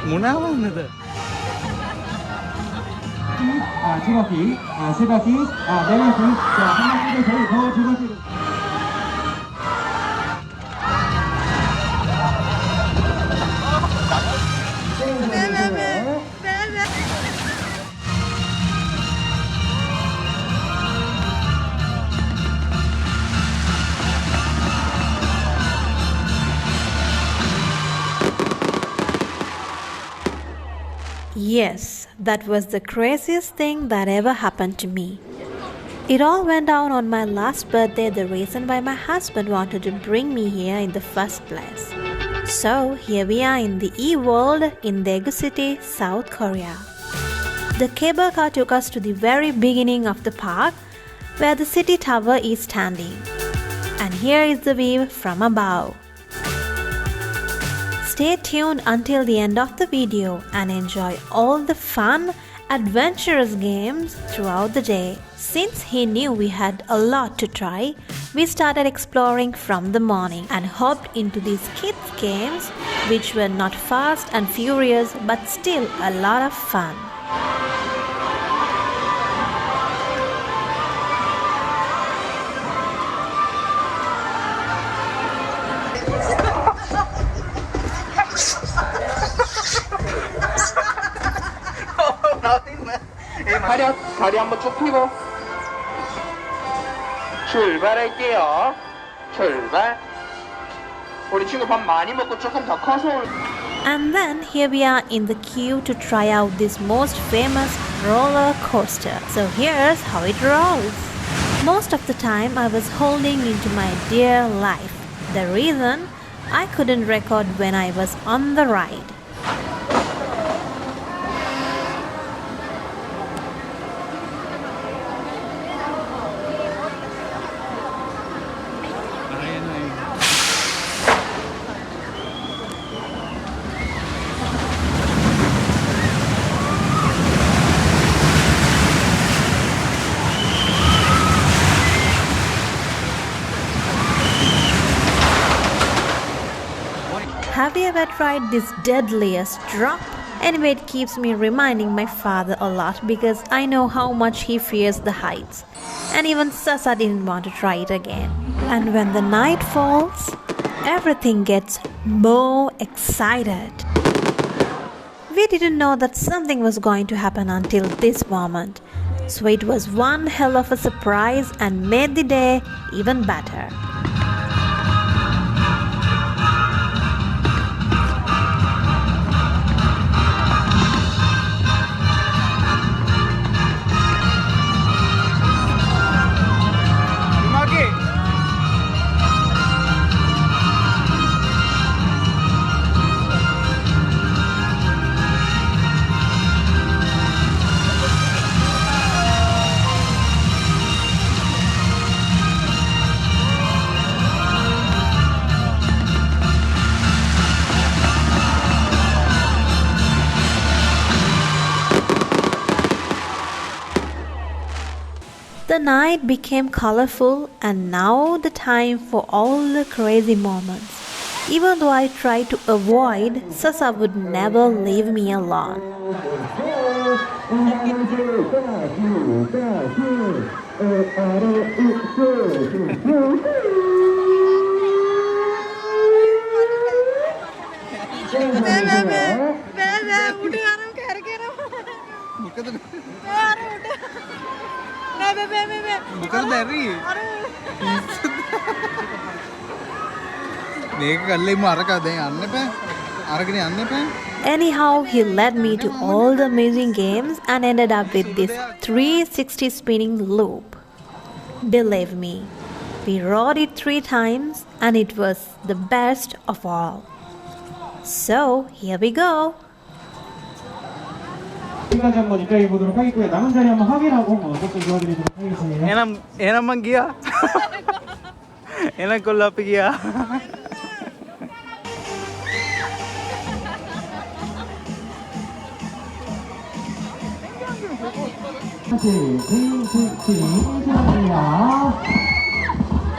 Muốn áo không nữa. 주바퀴, 세 바퀴, 네 바퀴, 자, 한 바퀴 더 저희 두 바퀴. Yes, that was the craziest thing that ever happened to me. It all went down on my last birthday, the reason why my husband wanted to bring me here in the first place. So here we are in the E-World in Deagu City, South Korea. The cable car took us to the very beginning of the park where the city tower is standing. And here is the view from above. Stay tuned until the end of the video and enjoy all the fun, adventurous games throughout the day. Since he knew we had a lot to try, we started exploring from the morning and hopped into these kids' games which were not fast and furious but still a lot of fun. 다리 한번 쭉 펴고 출발할게요. 출발. 우리 친구 밥 많이 먹고 조금 더 커서. And then here we are in the queue to try out this most famous roller coaster. So here's how it rolls. Most of the time I was holding into my dear life. The reason I couldn't record when I was on the ride. Have you ever tried this deadliest drop? Anyway, it keeps me reminding my father a lot because I know how much he fears the heights. And even Sasa didn't want to try it again. And when the night falls, everything gets more excited. We didn't know that something was going to happen until this moment. So it was one hell of a surprise and made the day even better. The night became colorful and now the time for all the crazy moments. Even though I tried to avoid, Sasa would never leave me alone. Bukan dari. Anyhow, he led me to all the amazing games and ended up with this 360 spinning loop. Believe me, we rode it 3 times and it was the best of all. So, here we go. 시간제 한번 입장해 보도록 하겠고요. 남은 자리 한번 확인하고 어떻게 도와드리도록 하겠습니다. Enak man gya. Enak ko lapi gya.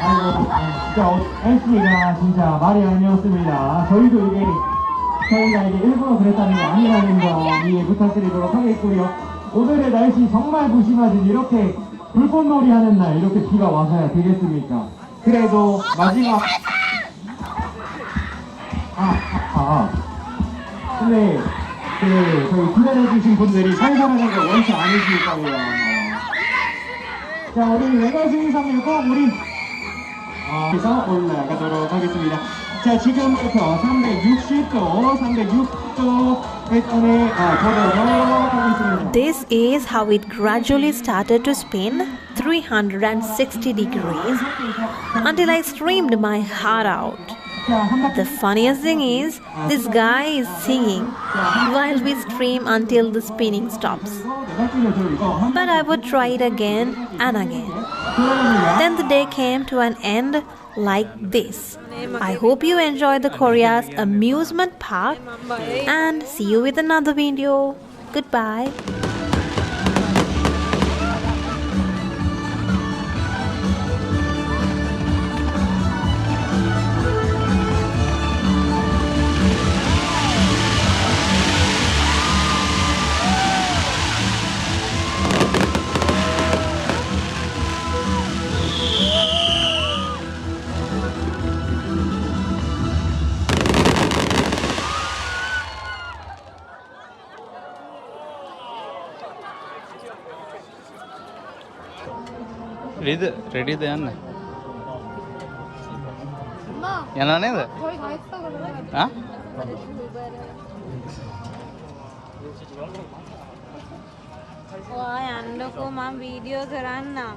아이고, 진짜 MC가 진짜 말이 아니었습니다. 저희도 이게 저희가 이제 일부러 그랬다는 게 아니라는 거 이해 부탁드리도록 하겠고요. 오늘의 날씨 정말 무심하듯 이렇게 불꽃놀이 하는 날 이렇게 비가 와서야 되겠습니까? 그래도 마지막 근데 저희 기다려주신 분들이 살살하는 거 원치 않으실 거예요. 자, 우리 외곽승 360 우리 그래서 올라가도록 하겠습니다. 자, 지금부터 360도, 306도 회전에 가도록 하겠습니다. This is how it gradually started to spin 360 degrees until I screamed my heart out. The funniest thing is, this guy is singing while we scream until the spinning stops. But I would try it again and again. Then the day came to an end like this. I hope you enjoyed the Korea's amusement park and see you with another video. Goodbye. Ready then? Yana Huh? Why? Ando ko ma video karan na.